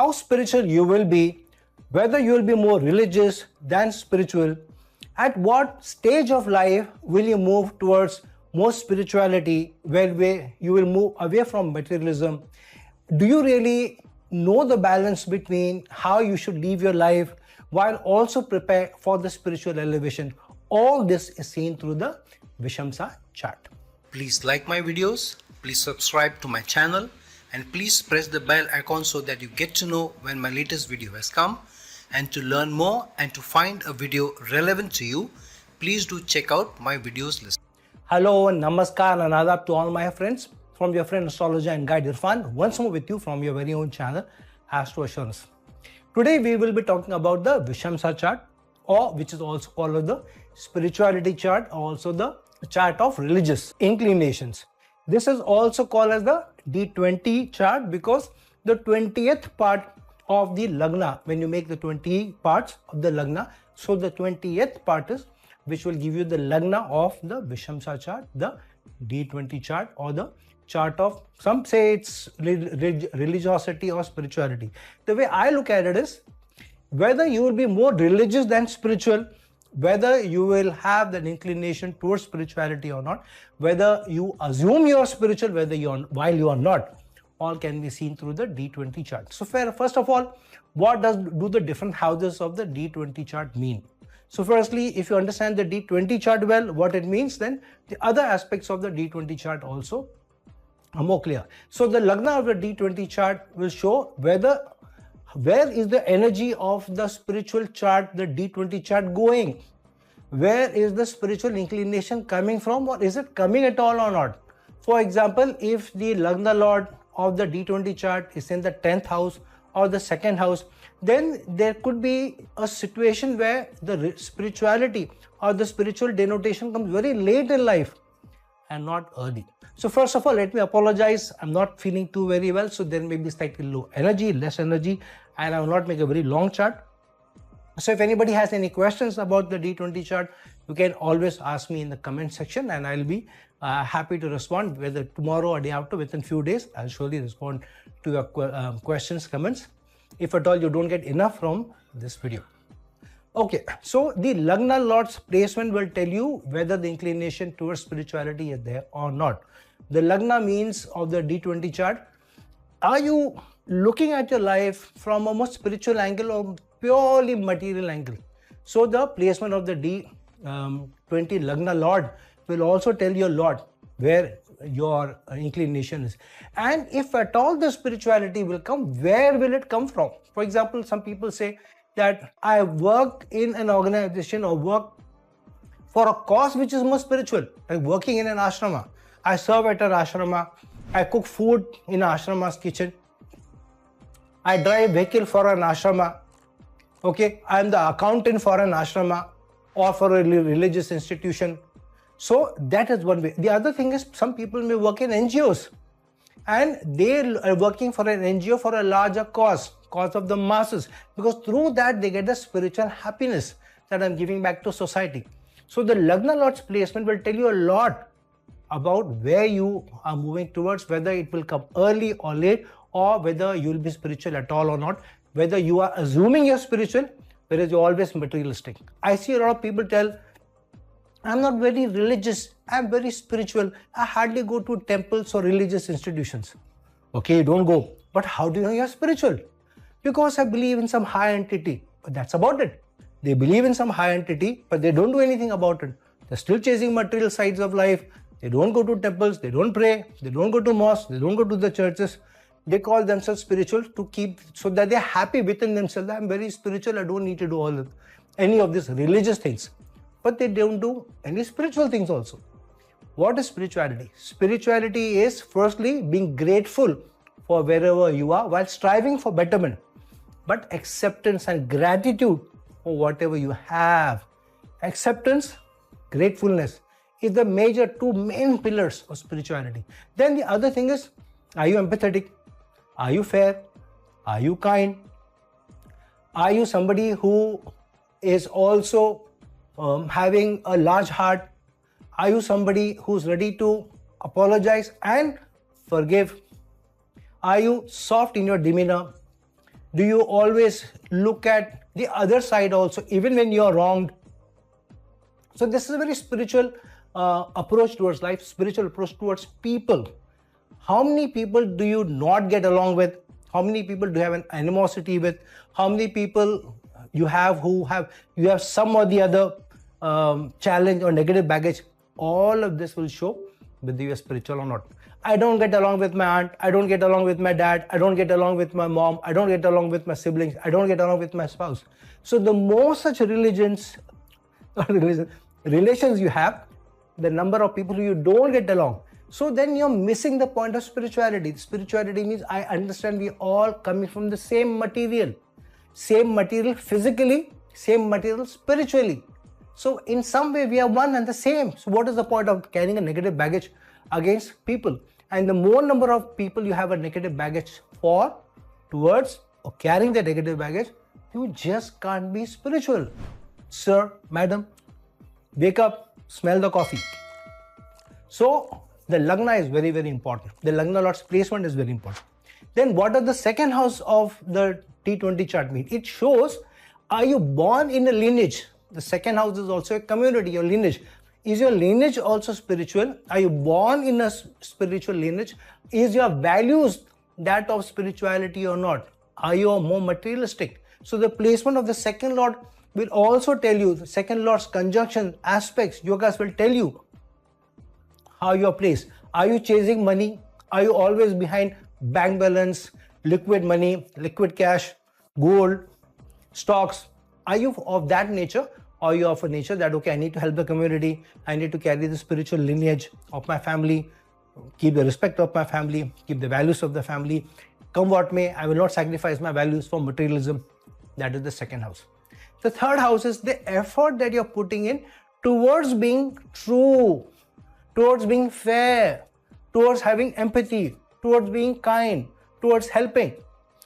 how spiritual you will be, whether you will be more religious than spiritual, at what stage of life will you move towards more spirituality, where you will move away from materialism. Do you really know the balance between how you should live your life while also prepare for the spiritual elevation? All this is seen through the Vishamsa chart. Please like my videos, please subscribe to my channel, and please press the bell icon so that you get to know when my latest video has come. And to learn more and to find a video relevant to you, please do check out my videos list. Hello, namaskar and adab to all my friends. From your friend astrologer and guide Irfan, once more with you from your very own channel, Astro Assurance. Today we will be talking about the Vishamsa chart, or which is also called the spirituality chart, also the chart of religious inclinations. This is also called as the D20 chart because the 20th part of the Lagna, when you make the 20 parts of the Lagna, so the 20th part is which will give you the Lagna of the Vishamsa chart, the D20 chart, or the chart of, some say it's religiosity or spirituality. The way I look at it is, whether you will be more religious than spiritual, whether you will have that inclination towards spirituality or not, whether you assume you are spiritual, whether you are, while you are not, all can be seen through the D20 chart. So first of all, what do the different houses of the D20 chart mean? So firstly, if you understand the D20 chart well, what it means, then the other aspects of the D20 chart also are more clear. So the Lagna of the D20 chart will show where is the energy of the spiritual chart, the D20 chart going? Where is the spiritual inclination coming from, or is it coming at all or not? For example, if the Lagna Lord of the D20 chart is in the 10th house or the 2nd house, then there could be a situation where the spirituality or the spiritual denotation comes very late in life and not early. So first of all, let me apologize. I'm not feeling too very well, so there may be slightly low energy, less energy, and I will not make a very long chart. So if anybody has any questions about the D20 chart, you can always ask me in the comment section, and I'll be happy to respond, whether tomorrow or day after, within few days. I'll surely respond to your questions, comments, if at all you don't get enough from this video. Okay, so the Lagna Lord's placement will tell you whether the inclination towards spirituality is there or not. The Lagna means of the D20 chart, are you looking at your life from a more spiritual angle or purely material angle? So the placement of the D20 Lagna Lord will also tell you a lot where your inclination is. And if at all the spirituality will come, where will it come from? For example, some people say that I work in an organization or work for a cause which is more spiritual, like working in an ashrama. I serve at an ashrama, I cook food in an ashrama's kitchen, I drive vehicle for an ashrama, okay, I am the accountant for an ashrama or for a religious institution. So that is one way. The other thing is, some people may work in NGOs and they are working for an NGO for a larger cause of the masses, because through that they get the spiritual happiness that I'm giving back to society. So the Lagna Lord's placement will tell you a lot about where you are moving towards, whether it will come early or late, or whether you will be spiritual at all or not, whether you are assuming you're spiritual, whereas you're always materialistic. I see a lot of people tell, I'm not very religious, I'm very spiritual, I hardly go to temples or religious institutions. Okay, don't go. But how do you know you're spiritual? Because I believe in some high entity. But that's about it. They believe in some high entity, but they don't do anything about it. They're still chasing material sides of life. They don't go to temples, they don't pray, they don't go to mosques, they don't go to the churches. They call themselves spiritual to keep, so that they're happy within themselves. I'm very spiritual, I don't need to do any of these religious things. But they don't do any spiritual things also. What is spirituality? Spirituality is firstly being grateful for wherever you are while striving for betterment. But acceptance and gratitude for whatever you have. Acceptance, gratefulness is the two main pillars of spirituality. Then the other thing is, are you empathetic? Are you fair? Are you kind? Are you somebody who is also having a large heart? Are you somebody who's ready to apologize and forgive? Are you soft in your demeanor? Do you always look at the other side also, even when you are wronged? So this is a very spiritual approach towards life, spiritual approach towards people. How many people do you not get along with? How many people do you have an animosity with? How many people you have you have some or the other challenge or negative baggage? All of this will show whether you are spiritual or not. I don't get along with my aunt. I don't get along with my dad. I don't get along with my mom. I don't get along with my siblings. I don't get along with my spouse. So the more such relations you have, the number of people who you don't get along. So then you're missing the point of spirituality. Spirituality means I understand we all coming from the same material physically, same material spiritually. So in some way we are one and the same. So what is the point of carrying a negative baggage against people? And the more number of people you have a negative baggage towards or carrying the negative baggage, you just can't be spiritual. Sir, madam, wake up, smell the coffee. So the Lagna is very, very important. The Lagna Lord's placement is very important. Then what does the second house of the D20 chart mean? It shows, are you born in a lineage? The second house is also a community, your lineage. Is your lineage also spiritual? Are you born in a spiritual lineage? Is your values that of spirituality or not? Are you more materialistic? So the placement of the second lord will also tell you, the second lord's conjunction aspects, yogas will tell you how you are placed. Are you chasing money? Are you always behind bank balance, liquid money, liquid cash, gold, stocks? Are you of that nature? Or you are of a nature that, okay, I need to help the community, I need to carry the spiritual lineage of my family, keep the respect of my family, keep the values of the family. Come what may, I will not sacrifice my values for materialism. That is the second house. The third house is the effort that you're putting in towards being true, towards being fair, towards having empathy, towards being kind, towards helping.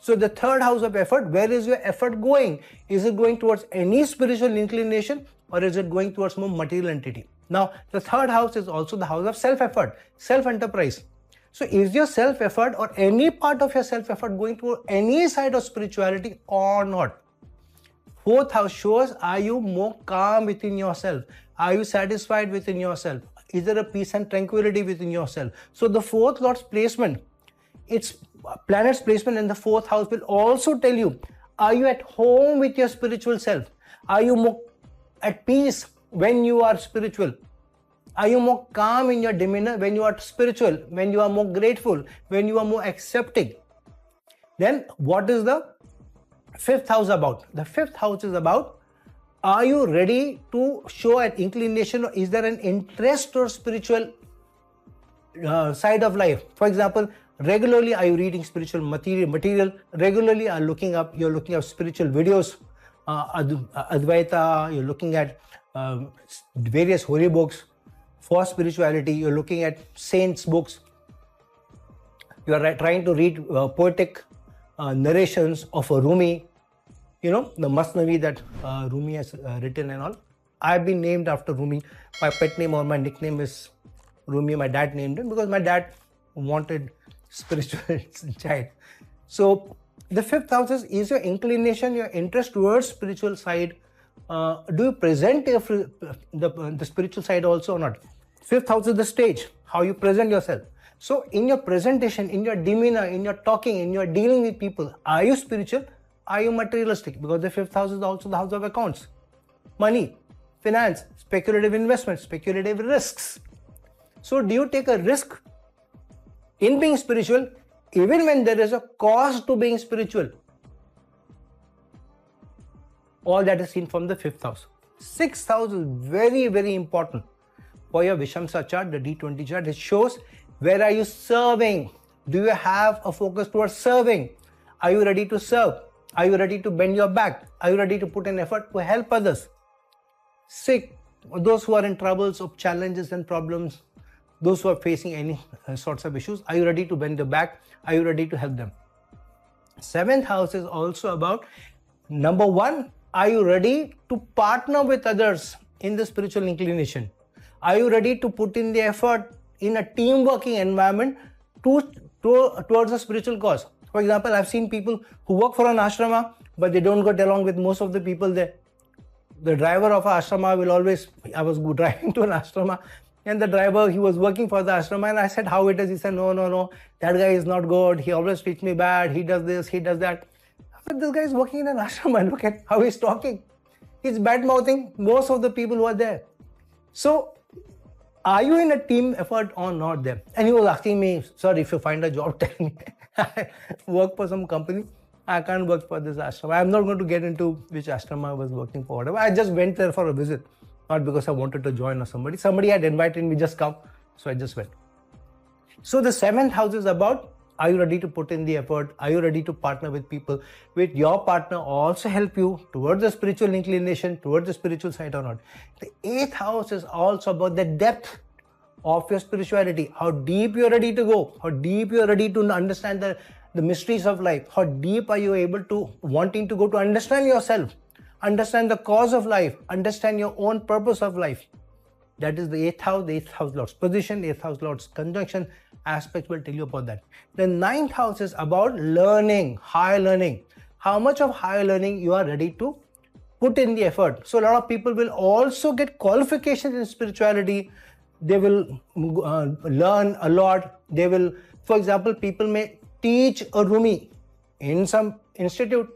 So the third house of effort, where is your effort going? Is it going towards any spiritual inclination or is it going towards more material entity? Now, the third house is also the house of self-effort, self-enterprise. So is your self-effort or any part of your self-effort going toward any side of spirituality or not? Fourth house shows, are you more calm within yourself? Are you satisfied within yourself? Is there a peace and tranquility within yourself? So the fourth lord's placement, its planet's placement in the fourth house will also tell you, are you at home with your spiritual self? Are you more at peace when you are spiritual? Are you more calm in your demeanor when you are spiritual, when you are more grateful, when you are more accepting? Then what is the fifth house about? The fifth house is about, are you ready to show an inclination or is there an interest or spiritual side of life? For example, regularly are you reading spiritual material? Regularly you're looking up spiritual videos, Advaita, you're looking at various holy books for spirituality, you're looking at saints books, you are trying to read poetic narrations of a Rumi, the Masnavi that Rumi has written and all. I've been named after Rumi. My pet name or my nickname is Rumi. My dad named it because my dad wanted spiritual child. So the fifth house is your inclination, your interest towards spiritual side. Do you present the spiritual side also or not? Fifth house is the stage, how you present yourself. So in your presentation, in your demeanor, in your talking, in your dealing with people, are you spiritual? Are you materialistic? Because the fifth house is also the house of accounts, money, finance, speculative investments, speculative risks. So do you take a risk in being spiritual even when there is a cost to being spiritual? All that is seen from the fifth house. Sixth house is very, very important for your Vishamsa chart, the D20 chart. It shows, where are you serving? Do you have a focus towards serving? Are you ready to serve? Are you ready to bend your back? Are you ready to put in effort to help others? Sick, those who are in troubles of challenges and problems, those who are facing any sorts of issues, are you ready to bend your back? Are you ready to help them? Seventh house is also about, number one, are you ready to partner with others in the spiritual inclination? Are you ready to put in the effort in a team working environment towards a spiritual cause? For example, I've seen people who work for an ashrama, but they don't get along with most of the people there. The driver of an ashrama will always, I was driving to an ashrama, and the driver, he was working for the ashrama, and I said, how it is? He said, no, that guy is not good. He always treats me bad. He does this, he does that. I said, this guy is working in an ashrama. Look at how he's talking. He's bad-mouthing most of the people who are there. So, are you in a team effort or not there? And he was asking me, sir, if you find a job, tell me. I work for some company. I can't work for this ashrama. I'm not going to get into which ashrama I was working for, whatever. I just went there for a visit, not because I wanted to join or somebody. Somebody had invited me, just come. So I just went. So the 7th house is about, are you ready to put in the effort? Are you ready to partner with people? With your partner also help you towards the spiritual inclination, towards the spiritual side or not? The 8th house is also about the depth of your spirituality. How deep you're ready to go. How deep you're ready to understand the mysteries of life. How deep are you able to wanting to go to understand yourself, understand the cause of life, understand your own purpose of life. That is the 8th house, the 8th house Lord's position, 8th house Lord's conjunction aspects will tell you about that. The 9th house is about learning, higher learning. How much of higher learning you are ready to put in the effort. So a lot of people will also get qualifications in spirituality. They will learn a lot. They will, for example, people may teach a Rumi in some institute,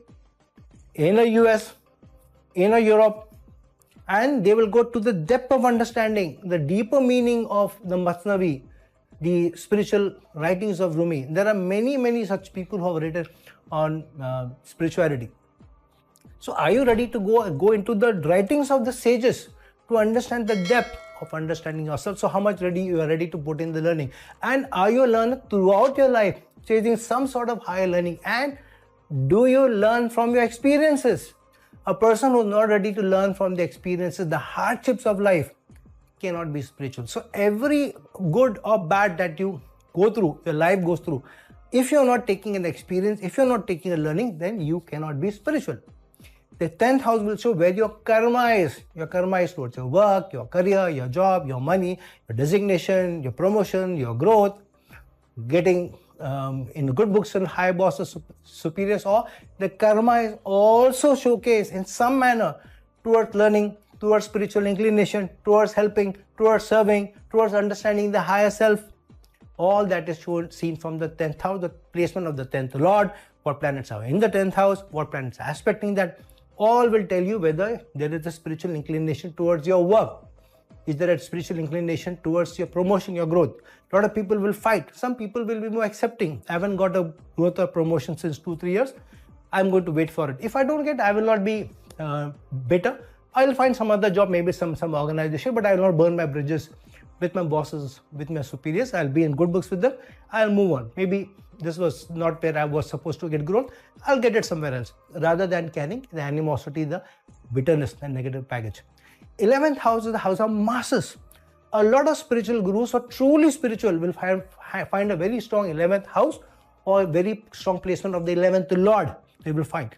in a US, in a Europe, and they will go to the depth of understanding, the deeper meaning of the Masnavi, the spiritual writings of Rumi. There are many such people who have written on spirituality. So are you ready to go into the writings of the sages to understand the depth of understanding yourself? So how much you are ready to put in the learning? And are you a learner throughout your life, chasing some sort of higher learning? And do you learn from your experiences? A person who is not ready to learn from the experiences, the hardships of life, cannot be spiritual. So every good or bad that you go through, your life goes through, if you're not taking an experience, if you're not taking a learning, then you cannot be spiritual. The 10th house will show where your karma is. Your karma is towards your work, your career, your job, your money, your designation, your promotion, your growth, getting in good books and high bosses, superiors, or the karma is also showcased in some manner towards learning, towards spiritual inclination, towards helping, towards serving, towards understanding the higher self. All that is seen from the 10th house, the placement of the 10th Lord, what planets are in the 10th house, what planets are aspecting that. All will tell you whether there is a spiritual inclination towards your work. Is there a spiritual inclination towards your promotion, your growth? A lot of people will fight. Some people will be more accepting. I haven't got a growth or promotion since 2-3 years. I'm going to wait for it. If I don't get, I will not be bitter. I will find some other job, maybe some organization, but I will not burn my bridges with my bosses, with my superiors. I'll be in good books with them. I'll move on. Maybe this was not where I was supposed to get growth. I'll get it somewhere else, rather than carrying the animosity, the bitterness, and negative baggage. 11th house is the house of masses. A lot of spiritual gurus or truly spiritual will find a very strong 11th house or a very strong placement of the 11th Lord. They will find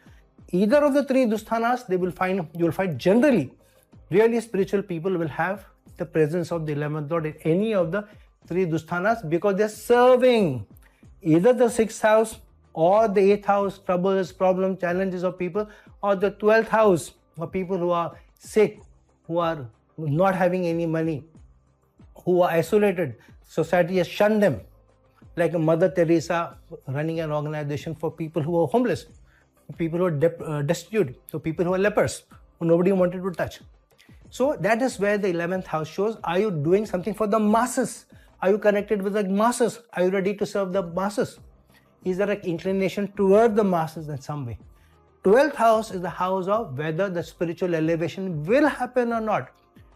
either of the 3 dusthanas. You will find generally really spiritual people will have the presence of the 11th Lord in any of the 3 dusthanas, because they're serving either the 6th house or the 8th house, troubles, problems, challenges of people, or the 12th house of people who are sick, who are not having any money, who are isolated. Society has shunned them, like a Mother Teresa running an organization for people who are homeless, people who are destitute, so people who are lepers, who nobody wanted to touch. So that is where the 11th house shows, are you doing something for the masses? Are you connected with the masses? Are you ready to serve the masses? Is there an inclination toward the masses in some way? 12th house is the house of whether the spiritual elevation will happen or not,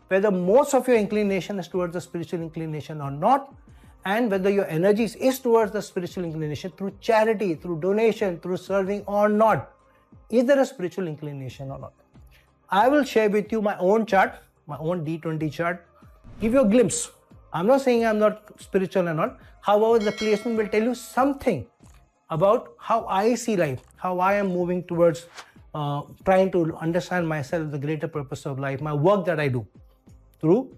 whether most of your inclination is towards the spiritual inclination or not, and whether your energies is towards the spiritual inclination through charity, through donation, through serving or not. Is there a spiritual inclination or not? I will share with you my own chart, my own D20 chart, give you a glimpse. I'm not saying I'm not spiritual or not. However, the placement will tell you something about how I see life, how I am moving towards trying to understand myself, the greater purpose of life, my work that I do, through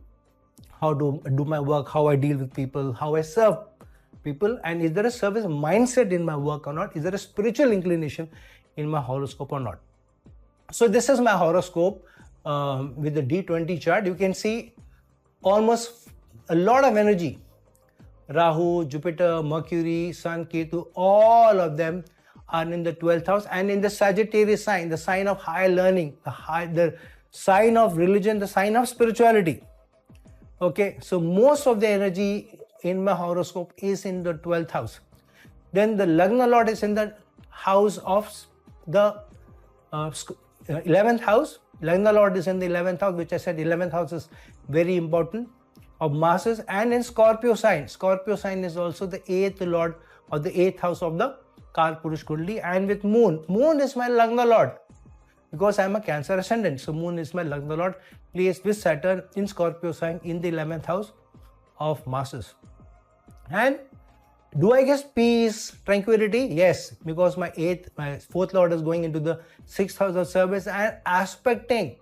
how to do my work, how I deal with people, how I serve people, and is there a service mindset in my work or not? Is there a spiritual inclination in my horoscope or not? So this is my horoscope with the D20 chart. You can see almost a lot of energy. Rahu, Jupiter, Mercury, Sun, Ketu, all of them are in the 12th house and in the Sagittarius sign, the sign of higher learning, the sign of religion, the sign of spirituality. Okay, so most of the energy in my horoscope is in the 12th house. Then the Lagna Lord is in the house of the 11th house. Lagna Lord is in the 11th house, which I said 11th house is very important, of masses, and in Scorpio sign. Scorpio sign is also the 8th Lord or the 8th house of the Kalpurush Kundali, and with Moon. Moon is my Lagna Lord because I am a Cancer ascendant. So Moon is my Lagna Lord, placed with Saturn in Scorpio sign in the 11th house of masses. And do I get peace, tranquility? Yes, because my 4th Lord is going into the 6th house of service and aspecting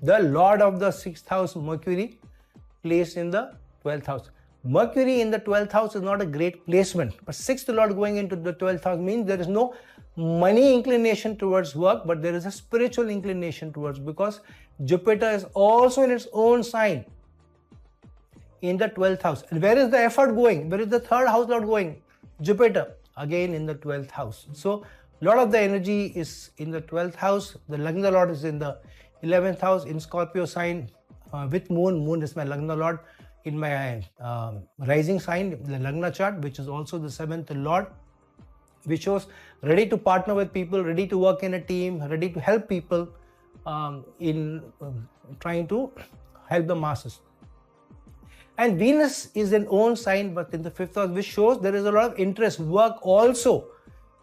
the Lord of the 6th house, Mercury, placed in the 12th house. Mercury in the 12th house is not a great placement, but 6th Lord going into the 12th house means there is no money inclination towards work, but there is a spiritual inclination towards, because Jupiter is also in its own sign in the 12th house. And where is the effort going? Where is the 3rd house Lord going? Jupiter, again in the 12th house. So a lot of the energy is in the 12th house. The Lagna Lord is in the 11th house in Scorpio sign with Moon. Moon is my Lagna Lord in my rising sign, the Lagna chart, which is also the 7th Lord, which shows ready to partner with people, ready to work in a team, ready to help people in trying to help the masses. And Venus is an own sign, but in the 5th house, which shows there is a lot of interest, work also,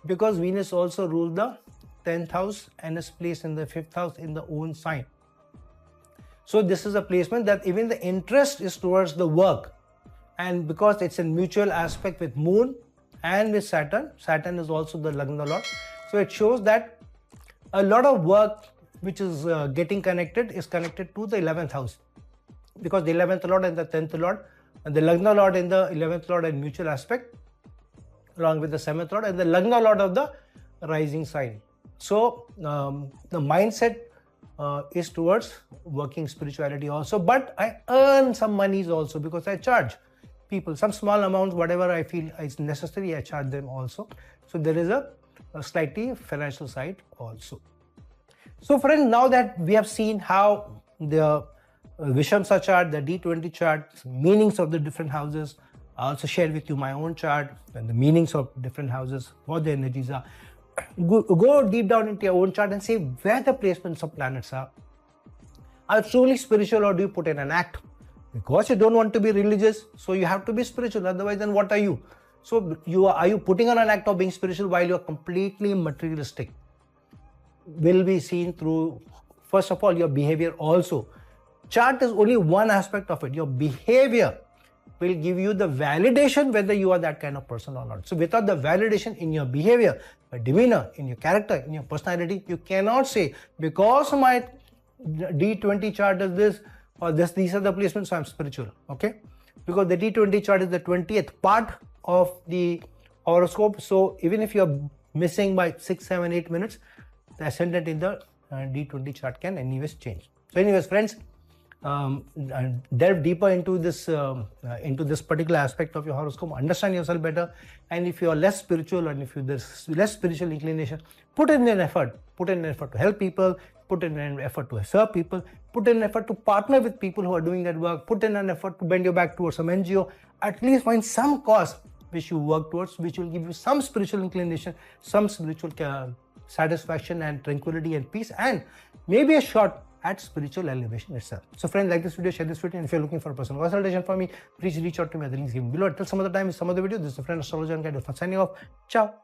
because Venus also rules the 10th house and is placed in the 5th house in the own sign. So this is a placement that even the interest is towards the work, and because it's a mutual aspect with Moon and with Saturn. Saturn is also the Lagna Lord. So it shows that a lot of work which is getting connected is connected to the 11th house, because the 11th Lord and the 10th Lord and the Lagna Lord in the 11th Lord and mutual aspect along with the 7th Lord and the Lagna Lord of the rising sign. So the mindset is towards working spirituality also, but I earn some monies also because I charge people some small amounts, whatever I feel is necessary, I charge them also. So there is a slightly financial side also. So friends, now that we have seen how the Vishamsa chart, the D20 chart, meanings of the different houses, I also shared with you my own chart and the meanings of different houses, what the energies are. Go deep down into your own chart and see where the placements of planets are. Are you truly spiritual, or do you put in an act? Because you don't want to be religious, so you have to be spiritual. Otherwise, then what are you? So are you putting on an act of being spiritual while you are completely materialistic? Will be seen through, first of all, your behavior also. Chart is only one aspect of it. Your behavior will give you the validation whether you are that kind of person or not. So without the validation in your behavior, your demeanor, in your character, in your personality, you cannot say, because my D20 chart is this or this, these are the placements, so I'm spiritual. Okay? Because the D20 chart is the 20th part of the horoscope. So even if you're missing by 6, 7, 8 minutes, the ascendant in the D20 chart can anyways change. So anyways, friends, delve deeper into this particular aspect of your horoscope, understand yourself better, and if you are less spiritual and if there's less spiritual inclination, put in an effort to help people, put in an effort to serve people, put in an effort to partner with people who are doing that work, put in an effort to bend your back towards some NGO, at least find some cause which you work towards, which will give you some spiritual inclination, some spiritual satisfaction and tranquility and peace, and maybe a shot at spiritual elevation itself. So friends, like this video, share this video, and if you're looking for a personal consultation from me, please reach out to me at the links given below. Until some other time, with some other video, this is a friend astrologer and guide signing off. Ciao.